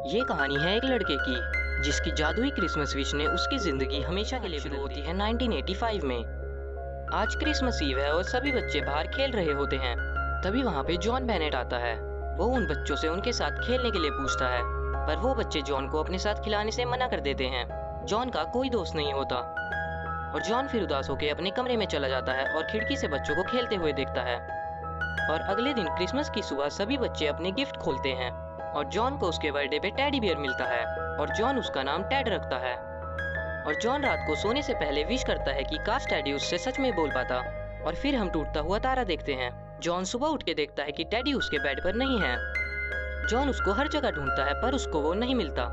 ये कहानी है एक लड़के की जिसकी जादुई क्रिसमस विश ने उसकी जिंदगी हमेशा के लिए शुरू होती है 1985 में। आज क्रिसमस ईव है और सभी बच्चे बाहर खेल रहे होते हैं। तभी वहाँ पे जॉन बेनेट आता है। वो उन बच्चों से उनके साथ खेलने के लिए पूछता है, पर वो बच्चे जॉन को अपने साथ खिलाने से मना कर देते हैं। जॉन का कोई दोस्त नहीं होता और जॉन फिर उदास होकर अपने कमरे में चला जाता है और खिड़की से बच्चों को खेलते हुए देखता है। और अगले दिन क्रिसमस की सुबह सभी बच्चे अपने गिफ्ट खोलते हैं और जॉन को उसके बर्थडे पे टेडी बियर मिलता है और जॉन उसका नाम टेड रखता है। और जॉन रात को सोने से पहले विश करता है कि काश टेडी उससे सच में बोल पाता। और फिर हम टूटता हुआ तारा देखते हैं। जॉन सुबह उठ के देखता है कि टेडी उसके बेड पर नहीं है। जॉन उसको हर जगह ढूंढता है पर उसको वो नहीं मिलता।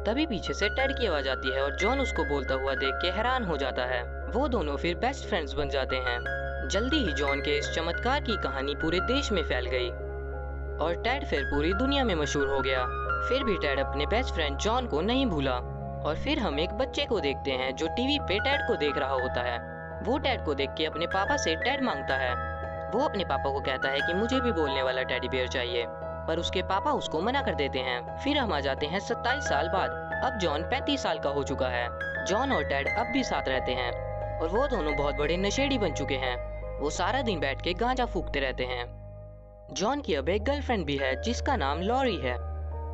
तभी पीछे से टेड की आवाज आती है और जॉन उसको बोलता हुआ देख के हैरान हो जाता है। वो दोनों फिर बेस्ट फ्रेंड्स बन जाते हैं। जल्दी ही जॉन के इस चमत्कार की कहानी पूरे देश में फैल गई और टेड फिर पूरी दुनिया में मशहूर हो गया। फिर भी टेड अपने बेस्ट फ्रेंड जॉन को नहीं भूला। और फिर हम एक बच्चे को देखते हैं जो टीवी पे टेड को देख रहा होता है। वो टेड को देख के अपने पापा से टेड मांगता है। वो अपने पापा को कहता है कि मुझे भी बोलने वाला टेडी बियर चाहिए, पर उसके पापा उसको मना कर देते हैं। फिर हम आ जाते हैं 27 साल बाद। अब जॉन 35 साल का हो चुका है। जॉन और टेड अब भी साथ रहते हैं और वो दोनों बहुत बड़े नशेड़ी बन चुके हैं। वो सारा दिन बैठ के गांजा फूकते रहते हैं। जॉन की अब एक गर्लफ्रेंड भी है जिसका नाम लॉरी है।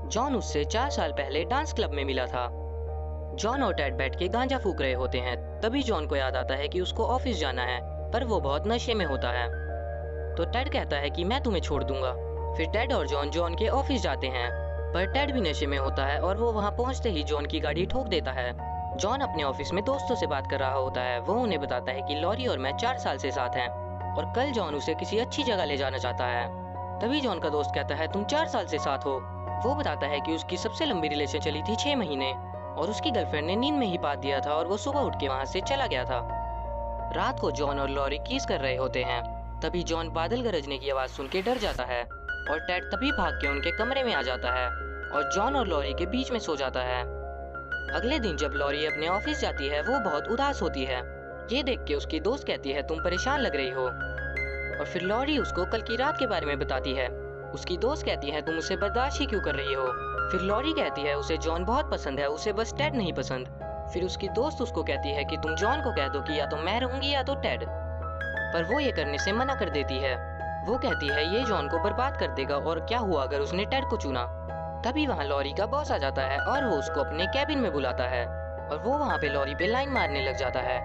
जॉन उससे 4 साल पहले डांस क्लब में मिला था। जॉन और टेड बैठ के गांजा फूक रहे होते हैं। तभी जॉन को याद आता है कि उसको ऑफिस जाना है, पर वो बहुत नशे में होता है। तो टेड कहता है कि मैं तुम्हें छोड़ दूंगा। फिर टेड और जॉन के ऑफिस जाते हैं, पर टेड भी नशे में होता है और वो वहाँ पहुँचते ही जॉन की गाड़ी ठोक देता है। जॉन अपने ऑफिस में दोस्तों से बात कर रहा होता है। वो उन्हें बताता है कि लॉरी और मैं 4 साल से साथ हैं और कल जॉन उसे किसी अच्छी जगह ले जाना चाहता है। तभी जॉन का दोस्त कहता है तुम 4 साल से साथ हो। वो बताता है कि उसकी सबसे लंबी रिलेशन चली थी 6 महीने और उसकी गर्लफ्रेंड ने नींद में ही बात दिया था और वो सुबह उठ के वहाँ से चला गया था। रात को जॉन और लॉरी किस कर रहे होते हैं। तभी जॉन बादल गरजने की आवाज सुन के डर जाता है और टेड तभी भाग के उनके कमरे में आ जाता है और जॉन और लॉरी के बीच में सो जाता है। अगले दिन जब लॉरी अपने ऑफिस जाती है वो बहुत उदास होती है। ये देख के उसकी दोस्त कहती है तुम परेशान लग रही हो। और फिर लॉरी उसको कल की रात के बारे में बताती है। उसकी दोस्त कहती है तुम उसे बर्दाश्त ही क्यों कर रही हो। फिर लॉरी कहती है उसे जॉन बहुत पसंद है, उसे बस टेड नहीं पसंद। फिर उसकी दोस्त उसको कहती है कि तुम जॉन को कह दो कि या तो मैं रहूंगी या तो टेड, पर वो ये करने से मना कर देती है। वो कहती है ये जॉन को बर्बाद कर देगा और क्या हुआ अगर उसने टेड को चुना। तभी वहाँ लॉरी का बॉस आ जाता है और वो उसको अपने कैबिन में बुलाता है और वो वहाँ पे लॉरी पे लाइन मारने लग जाता है,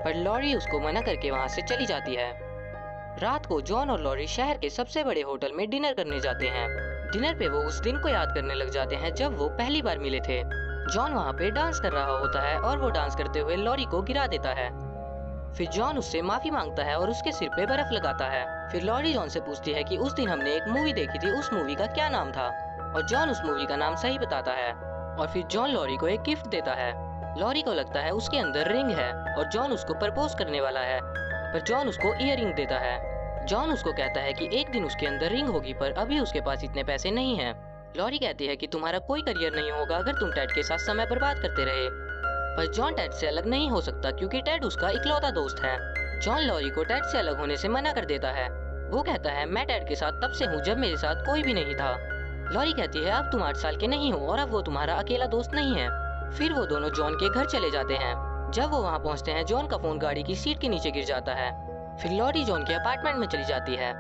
पर लॉरी उसको मना करके वहाँ से चली जाती है। रात को जॉन और लॉरी शहर के सबसे बड़े होटल में डिनर करने जाते हैं। डिनर पे वो उस दिन को याद करने लग जाते हैं जब वो पहली बार मिले थे। जॉन वहाँ पे डांस कर रहा होता है और वो डांस करते हुए लॉरी को गिरा देता है। फिर जॉन उससे माफी मांगता है और उसके सिर पे बर्फ लगाता है। फिर लॉरी जॉन से पूछती है कि उस दिन हमने एक मूवी देखी थी, उस मूवी का क्या नाम था, और जॉन उस मूवी का नाम सही बताता है। और फिर जॉन लॉरी को एक गिफ्ट देता है। लॉरी को लगता है उसके अंदर रिंग है और जॉन उसको प्रपोज करने वाला है, पर जॉन उसको ईयररिंग देता है। जॉन उसको कहता है कि एक दिन उसके अंदर रिंग होगी, पर अभी उसके पास इतने पैसे नहीं हैं। लॉरी कहती है कि तुम्हारा कोई करियर नहीं होगा अगर तुम टेड के साथ समय बर्बाद करते रहे, पर जॉन टेड से अलग नहीं हो सकता क्योंकि टेड उसका इकलौता दोस्त है। जॉन लॉरी को टेड से अलग होने से मना कर देता है। वो कहता है मैं टेड के साथ तब से हूँ जब मेरे साथ कोई भी नहीं था। लॉरी कहती है अब तुम 8 साल के नहीं हो और अब वो तुम्हारा अकेला दोस्त नहीं है। फिर वो दोनों जॉन के घर चले जाते हैं। जब वो वहाँ पहुँचते हैं जॉन का फोन गाड़ी की सीट के नीचे गिर जाता है। फिर लॉरी जॉन के अपार्टमेंट में चली जाती है।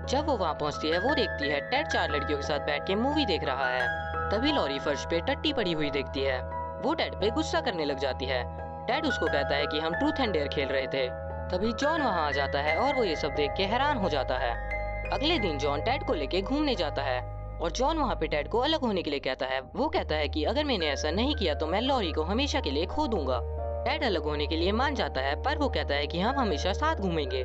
जब वो वहाँ पहुँचती है वो देखती है टेड 4 लड़कियों के साथ बैठ के मूवी देख रहा है। तभी लॉरी फर्श पे टट्टी पड़ी हुई देखती है। वो टेड पे गुस्सा करने लग जाती है। टेड उसको कहता है कि हम ट्रूथ एंड डेयर खेल रहे थे। तभी जॉन वहाँ आ जाता है और वो ये सब देख के हैरान हो जाता है। अगले दिन जॉन टेड को लेके घूमने जाता है और जॉन वहाँ पे टेड को अलग होने के लिए कहता है। वो कहता है कि अगर मैंने ऐसा नहीं किया तो मैं लॉरी को हमेशा के लिए खो दूंगा। टेड अलग होने के लिए मान जाता है, पर वो कहता है कि हम हमेशा साथ घूमेंगे।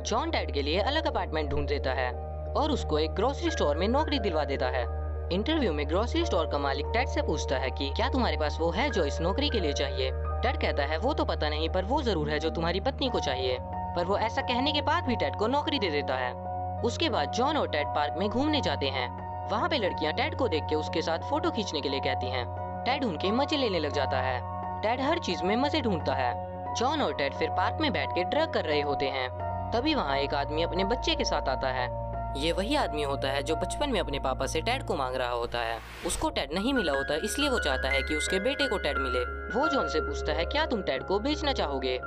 जॉन टेड के लिए अलग अपार्टमेंट ढूंढ देता है और उसको एक ग्रोसरी स्टोर में नौकरी दिलवा देता है। इंटरव्यू में ग्रोसरी स्टोर का मालिक टेड से पूछता है कि क्या तुम्हारे पास वो है जो इस नौकरी के लिए चाहिए। टेड कहता है वो तो पता नहीं, पर वो जरूर है जो तुम्हारी पत्नी को चाहिए। पर वो ऐसा कहने के बाद भी टेड को नौकरी दे देता है। उसके बाद जॉन और टेड पार्क में घूमने जाते हैं। वहाँ पे लड़कियाँ टेड को देख के उसके साथ फोटो खींचने के लिए कहती हैं। टेड उनके मजे लेने लग जाता है। टेड हर चीज में मजे ढूंढता है। जॉन और टेड फिर पार्क में बैठ के ड्रग कर रहे होते हैं। तभी वहाँ एक आदमी अपने बच्चे के साथ आता है ये वही आदमी होता है जो बचपन में अपने पापा से टेड को मांग रहा होता है। उसको टेड नहीं मिला होता, इसलिए वो चाहता है कि उसके बेटे को टेड मिले। वो जॉन से पूछता है, क्या तुम टेड को बेचना चाहोगे?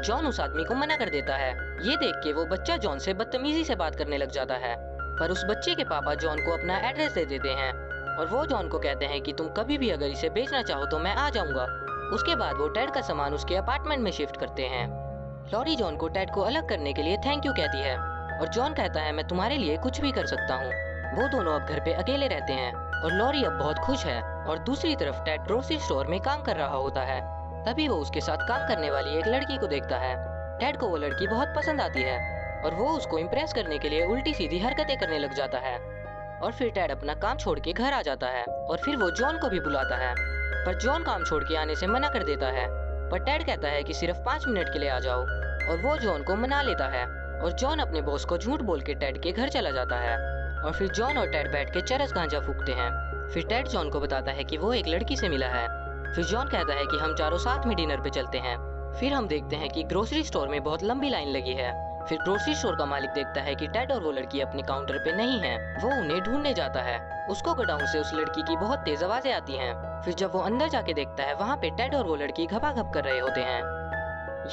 जॉन उस आदमी को मना कर देता है। ये देख के वो बच्चा जॉन से बदतमीजी से बात करने लग जाता है, पर उस बच्चे के पापा जॉन को अपना एड्रेस दे देते हैं और वो जॉन को कहते हैं कि तुम कभी भी अगर इसे बेचना चाहो तो मैं आ जाऊंगा। उसके बाद वो टेड का सामान उसके अपार्टमेंट में शिफ्ट करते हैं। लॉरी जॉन को टेड को अलग करने के लिए थैंक यू कहती है और जॉन कहता है, मैं तुम्हारे लिए कुछ भी कर सकता हूँ। वो दोनों अब घर पे अकेले रहते हैं और लॉरी अब बहुत खुश है। और दूसरी तरफ टेड ग्रोसरी स्टोर में काम कर रहा होता है। तभी वो उसके साथ काम करने वाली एक लड़की को देखता है। टेड को वो लड़की बहुत पसंद आती है और वो उसको इम्प्रेस करने के लिए उल्टी सीधी हरकतें करने लग जाता है। और फिर टेड अपना काम छोड़ के घर आ जाता है और फिर वो जॉन को भी बुलाता है, पर जॉन काम छोड़ के आने से मना कर देता है। पर टेड कहता है कि सिर्फ 5 मिनट के लिए आ जाओ और वो जॉन को मना लेता है और जॉन अपने बॉस को झूठ बोल के टेड के घर चला जाता है। और फिर जॉन और टेड बैठ के चरस गांजा फूकते हैं। फिर टेड जॉन को बताता है कि वो एक लड़की से मिला है। फिर जॉन कहता है कि हम चारों साथ में डिनर पे चलते हैं। फिर हम देखते हैं कि ग्रोसरी स्टोर में बहुत लंबी लाइन लगी है। फिर ग्रोसरी स्टोर का मालिक देखता है कि टेड और वो लड़की अपने काउंटर पे नहीं है। वो उन्हें ढूंढने जाता है। उसको गोडाउन से उस लड़की की बहुत तेज आवाजें आती हैं। फिर जब वो अंदर जाके देखता है, वहाँ पे टेड और वो लड़की घपाघप कर रहे होते हैं।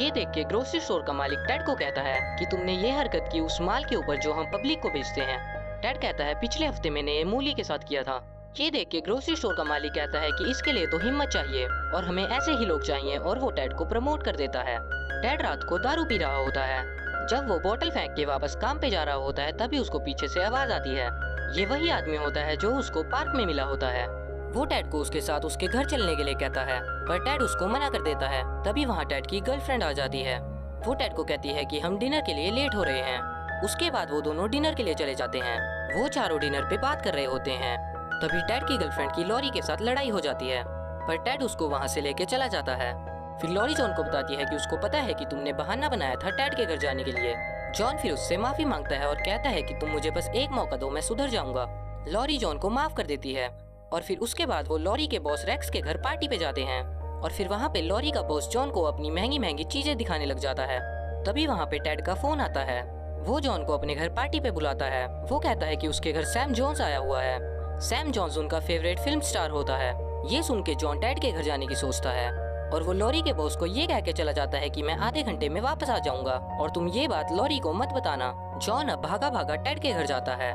ये देख के ग्रोसरी स्टोर का मालिक टेड को कहता है कि तुमने ये हरकत की उस माल के ऊपर जो हम पब्लिक को बेचते हैं। टेड कहता है, पिछले हफ्ते मैंने ये मूली के साथ किया था। ये देख के ग्रोसरी स्टोर का मालिक कहता है कि इसके लिए तो हिम्मत चाहिए और हमें ऐसे ही लोग चाहिए, और वो टेड को प्रमोट कर देता है। टेड रात को दारू पी रहा होता है। जब वो बोतल फेंक के वापस काम पे जा रहा होता है, तभी उसको पीछे से आवाज आती है। ये वही आदमी होता है जो उसको पार्क में मिला होता है। वो टेड को उसके साथ उसके घर चलने के लिए कहता है, पर टेड उसको मना कर देता है। तभी वहाँ टेड की गर्लफ्रेंड आ जाती है। वो टेड को कहती है कि हम डिनर के लिए लेट हो रहे हैं। उसके बाद वो दोनों डिनर के लिए चले जाते हैं। वो चारों डिनर पे बात कर रहे होते हैं। तभी टेड की गर्लफ्रेंड की लॉरी के साथ लड़ाई हो जाती है, पर टेड उसको वहाँ से लेके चला जाता है। फिर लॉरी जॉन को बताती है कि उसको पता है कि तुमने बहाना बनाया था टेड के घर जाने के लिए। जॉन फिर उससे माफी मांगता है और कहता है कि तुम मुझे बस एक मौका दो, मैं सुधर जाऊंगा। लॉरी जॉन को माफ कर देती है और फिर उसके बाद वो लॉरी के बॉस रेक्स के घर पार्टी पे जाते हैं। और फिर वहाँ पे लॉरी का बॉस जॉन को अपनी महंगी महंगी चीजें दिखाने लग जाता है। तभी वहाँ पे टेड का फोन आता है। वो जॉन को अपने घर पार्टी पे बुलाता है। वो कहता है कि उसके घर सैम जोन्स आया हुआ है। सैम जोन्स उनका फेवरेट फिल्म स्टार होता है। ये सुन के जॉन टेड के घर जाने की सोचता है और वो लॉरी के बॉस को ये कह के चला जाता है कि मैं आधे घंटे में वापस आ जाऊंगा और तुम ये बात लॉरी को मत बताना। जॉन अब भागा भागा टेड के घर जाता है।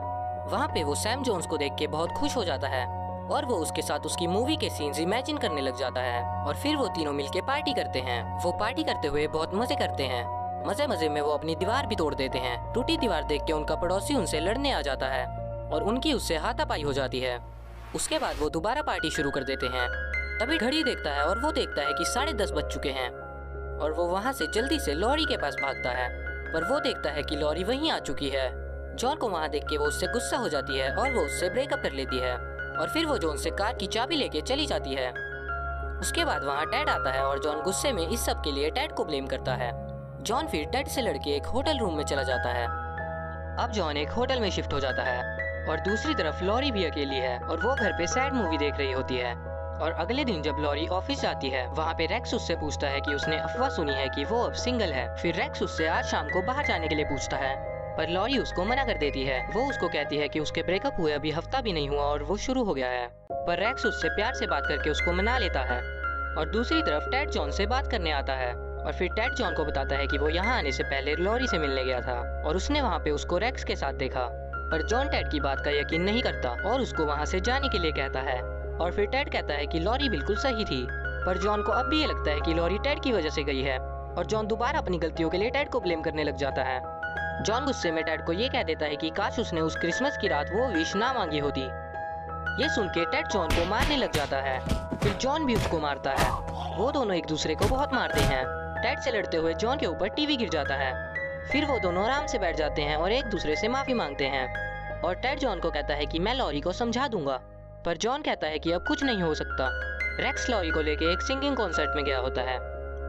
वहाँ पे वो सैम जोन्स को देख के बहुत खुश हो जाता है और वो उसके साथ उसकी मूवी के सीन्स इमेजिन करने लग जाता है। और फिर वो तीनों मिलके पार्टी करते हैं। वो पार्टी करते हुए बहुत मजे करते हैं। मजे मजे में वो अपनी दीवार भी तोड़ देते हैं। टूटी दीवार देख के उनका पड़ोसी उनसे लड़ने आ जाता है और उनकी उससे हाथापाई हो जाती है। उसके बाद वो दोबारा पार्टी शुरू कर देते हैं। तभी घड़ी देखता है और वो देखता है कि 10:30 बज चुके हैं और वो वहाँ से जल्दी से लॉरी के पास भागता है, पर वो देखता है कि लॉरी वहीं आ चुकी है। जॉन को वहाँ देख के वो उससे गुस्सा हो जाती है और वो उससे ब्रेकअप कर लेती है और फिर वो जॉन से कार की चाबी लेके चली जाती है। उसके बाद वहाँ टेड आता है और जॉन गुस्से में इस सब के लिए टेड को ब्लेम करता है। जॉन फिर टेड से लड़के एक होटल रूम में चला जाता है। अब जॉन एक होटल में शिफ्ट हो जाता है और दूसरी तरफ लॉरी भी अकेली है और वो घर पे सैड मूवी देख रही होती है। और अगले दिन जब लॉरी ऑफिस जाती है, वहाँ पे रेक्स उससे पूछता है कि उसने अफवाह सुनी है कि वो अब सिंगल है। फिर रेक्स उससे आज शाम को बाहर जाने के लिए पूछता है, पर लॉरी उसको मना कर देती है। वो उसको कहती है कि उसके ब्रेकअप हुए अभी हफ्ता भी नहीं हुआ और वो शुरू हो गया है। पर रेक्स उससे प्यार से बात करके उसको मना लेता है। और दूसरी तरफ टेड जॉन से बात करने आता है और फिर टेड जॉन को बताता है कि वो यहाँ आने से पहले लॉरी से मिलने गया था और उसने वहाँ पे उसको रेक्स के साथ देखा। पर जॉन टेड की बात का यकीन नहीं करता और उसको वहाँ से जाने के लिए कहता है। और फिर टेड कहता है कि लॉरी बिल्कुल सही थी, पर जॉन को अब भी ये लगता है कि लॉरी टेड की वजह से गई है और जॉन दोबारा अपनी गलतियों के लिए टेड को ब्लेम करने लग जाता है। जॉन गुस्से में टेड को ये कह देता है कि काश उसने उस क्रिसमस की रात वो विश ना मांगी होती। ये सुन के टेड जॉन को मारने लग जाता है। फिर जॉन भी उसको मारता है। वो दोनों एक दूसरे को बहुत मारते हैं। टेड से लड़ते हुए जॉन के ऊपर टीवी गिर जाता है। फिर वो दोनों आराम से बैठ जाते हैं और एक दूसरे से माफी मांगते हैं। और टेड जॉन को कहता है कि मैं लॉरी को समझा दूंगा, पर जॉन कहता है कि अब कुछ नहीं हो सकता। रेक्स लॉरी को लेके एक सिंगिंग कॉन्सर्ट में गया होता है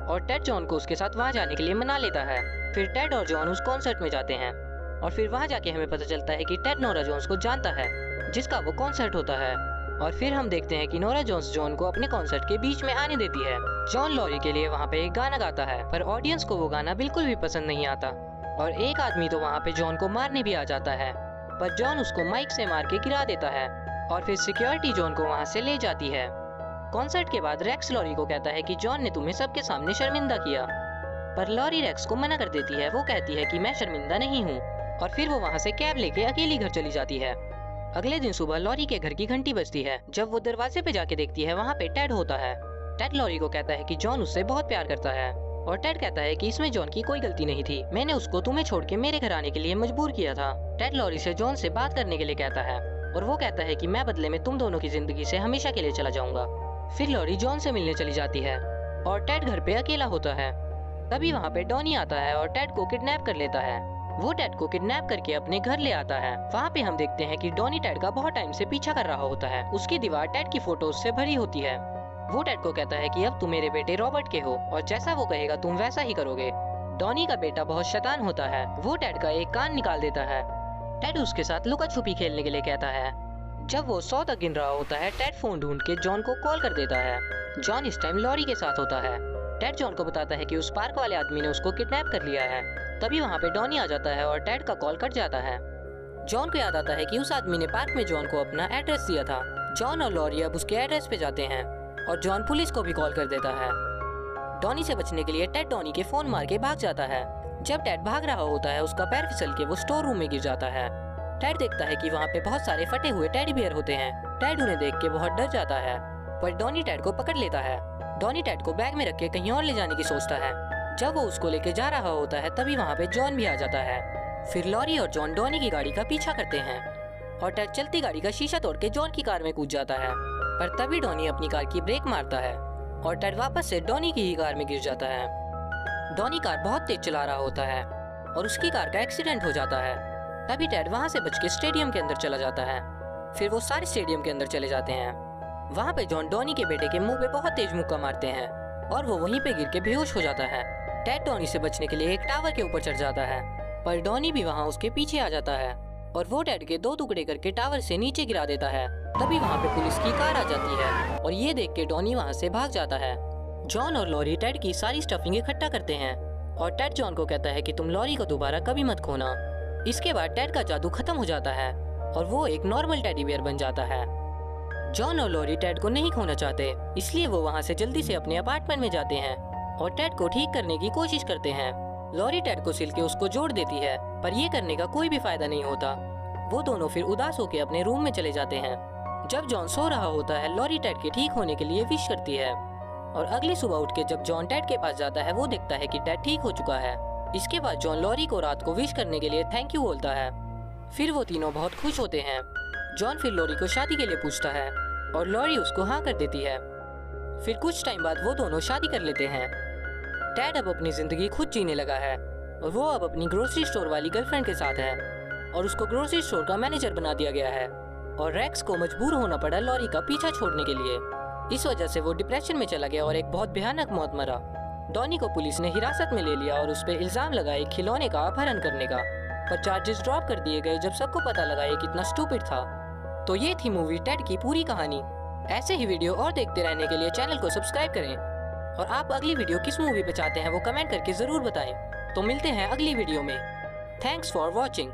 और टेड जॉन को उसके साथ वहाँ जाने के लिए मना लेता है। फिर टेड और जॉन उस कॉन्सर्ट में जाते हैं और फिर वहाँ जाके हमें पता चलता है कि टेड नोरा जोन्स को जानता है, जिसका वो कॉन्सर्ट होता है। और फिर हम देखते हैं कि नोरा जोन्स जॉन को अपने कॉन्सर्ट के बीच में आने देती है। जॉन लॉरी के लिए वहाँ पे एक गाना गाता है, पर ऑडियंस को वो गाना बिल्कुल भी पसंद नहीं आता और एक आदमी तो वहाँ पे जॉन को मारने भी आ जाता है। पर जॉन उसको माइक से मार के गिरा देता है और फिर सिक्योरिटी जॉन को वहाँ से ले जाती है। कॉन्सर्ट के बाद रेक्स लॉरी को कहता है कि जॉन ने तुम्हें सबके सामने शर्मिंदा किया, पर लॉरी रेक्स को मना कर देती है। वो कहती है कि मैं शर्मिंदा नहीं हूँ और फिर वो वहाँ से कैब लेके अकेली घर चली जाती है। अगले दिन सुबह लॉरी के घर की घंटी बजती है। जब वो दरवाजे पे जाके देखती है, वहाँ पे टेड होता है। टेड लॉरी को कहता है कि जॉन उससे बहुत प्यार करता है और टेड कहता है कि इसमें जॉन की कोई गलती नहीं थी, मैंने उसको तुम्हें छोड़ के मेरे घर आने के लिए मजबूर किया था। टेड लॉरी से जॉन से बात करने के लिए कहता है और वो कहता है कि मैं बदले में तुम दोनों की जिंदगी से हमेशा के लिए चला जाऊंगा। फिर लॉरी जॉन से मिलने चली जाती है और टेड घर पे अकेला होता है। तभी वहाँ पे डॉनी आता है और टेड को किडनैप कर लेता है। वो टेड को किडनैप करके अपने घर ले आता है। वहाँ पे हम देखते हैं कि डॉनी टेड का बहुत टाइम से पीछा कर रहा होता है। उसकी दीवार टेड की फोटोज से भरी होती है। वो टेड को कहता है कि अब तुम मेरे बेटे रॉबर्ट के हो और जैसा वो कहेगा तुम वैसा ही करोगे। डॉनी का बेटा बहुत शैतान होता है। वो टेड का एक कान निकाल देता है। टेड उसके साथ लुका छुपी खेलने के लिए कहता है। जब वो 100 तक गिन रहा होता है, टेड फोन ढूंढ के जॉन को कॉल कर देता है। जॉन इस टाइम लॉरी के साथ होता है। टेड जॉन को बताता है कि उस पार्क वाले आदमी ने उसको किडनैप कर लिया है। तभी वहाँ पे डॉनी आ जाता है और टेड का कॉल कट जाता है। जॉन को याद आता है कि उस आदमी ने पार्क में जॉन को अपना एड्रेस दिया था। जॉन और लॉरी अब उसके एड्रेस पे जाते हैं और जॉन पुलिस को भी कॉल कर देता है। डॉनी से बचने के लिए टेड डॉनी के फोन मार के भाग जाता है। जब टेड भाग रहा होता है, उसका पैर फिसल के वो स्टोर रूम में गिर जाता है। टेड देखता है कि वहाँ पे बहुत सारे फटे हुए टेडी बियर होते हैं। टेड उन्हें देख के बहुत डर जाता है, पर डॉनी टेड को पकड़ लेता है। डॉनी टेड को बैग में रख के कहीं और ले जाने की सोचता है। जब वो उसको लेके जा रहा होता है, तभी वहाँ पे जॉन भी आ जाता है। फिर लॉरी और जॉन डॉनी की गाड़ी का पीछा करते हैं और टेड चलती गाड़ी का शीशा तोड़ के जॉन की कार में कूद जाता है। पर तभी डॉनी अपनी कार की ब्रेक मारता है और टेड वापस से डॉनी की ही कार में गिर जाता है। डॉनी कार बहुत तेज चला रहा होता है और उसकी कार का एक्सीडेंट हो जाता है। तभी टेड वहाँ से बच के स्टेडियम के अंदर चला जाता है। फिर वो सारे स्टेडियम के अंदर चले जाते हैं। वहाँ पे जॉन डॉनी के बेटे के मुंह पे बहुत तेज मुक्का मारते हैं और वो वहीं पे गिर के बेहोश हो जाता है। टेड डॉनी से बचने के लिए एक टावर के ऊपर चढ़ जाता है, पर डॉनी भी वहाँ उसके पीछे आ जाता है और वो टेड के 2 टुकड़े करके टावर से नीचे गिरा देता है। तभी वहाँ पे पुलिस की कार आ जाती है और ये देख के डॉनी वहाँ से भाग जाता है। जॉन और लॉरी टेड की सारी स्टफिंग इकट्ठा करते हैं और टेड जॉन को कहता है कि तुम लॉरी को दोबारा कभी मत खोना। इसके बाद टेड का जादू खत्म हो जाता है और वो एक नॉर्मल टेडी बियर बन जाता है। जॉन और लॉरी टेड को नहीं खोना चाहते, इसलिए वो वहाँ से जल्दी से अपने अपार्टमेंट में जाते हैं और टेड को ठीक करने की कोशिश करते हैं। लॉरी टेड को सिल के उसको जोड़ देती है, पर ये करने का कोई भी फायदा नहीं होता। वो दोनों फिर उदास होकर अपने रूम में चले जाते हैं। जब जॉन सो रहा होता है, लॉरी टेड के ठीक होने के लिए विश करती है और अगली सुबह उठ के जब जॉन टेड के पास जाता है, वो देखता है कि टेड ठीक हो चुका है। इसके बाद जॉन लॉरी को रात को विश करने के लिए थैंक यू बोलता है। फिर वो तीनों बहुत खुश होते हैं। जॉन फिर लॉरी को शादी के लिए पूछता है और लॉरी उसको हाँ कर देती है। फिर कुछ टाइम बाद वो दोनों शादी कर लेते हैं। टेड अब अपनी जिंदगी खुद जीने लगा है और वो अब अपनी ग्रोसरी स्टोर वाली गर्लफ्रेंड के साथ है और उसको ग्रोसरी स्टोर का मैनेजर बना दिया गया है। और रेक्स को मजबूर होना पड़ा लॉरी का पीछा छोड़ने के लिए। इस वजह से वो डिप्रेशन में चला गया और एक बहुत भयानक मौत मरा। डॉनी को पुलिस ने हिरासत में ले लिया और उस पर इल्जाम लगाए खिलौने का अपहरण करने का, पर चार्जेस ड्रॉप कर दिए गए जब सबको पता लगा ये कितना स्टूपिड था। तो ये थी मूवी टेड की पूरी कहानी। ऐसे ही वीडियो और देखते रहने के लिए चैनल को सब्सक्राइब करें और आप अगली वीडियो किस मूवी पे चाहते हैं वो कमेंट करके जरूर बताएं। तो मिलते हैं अगली वीडियो में। Thanks for watching.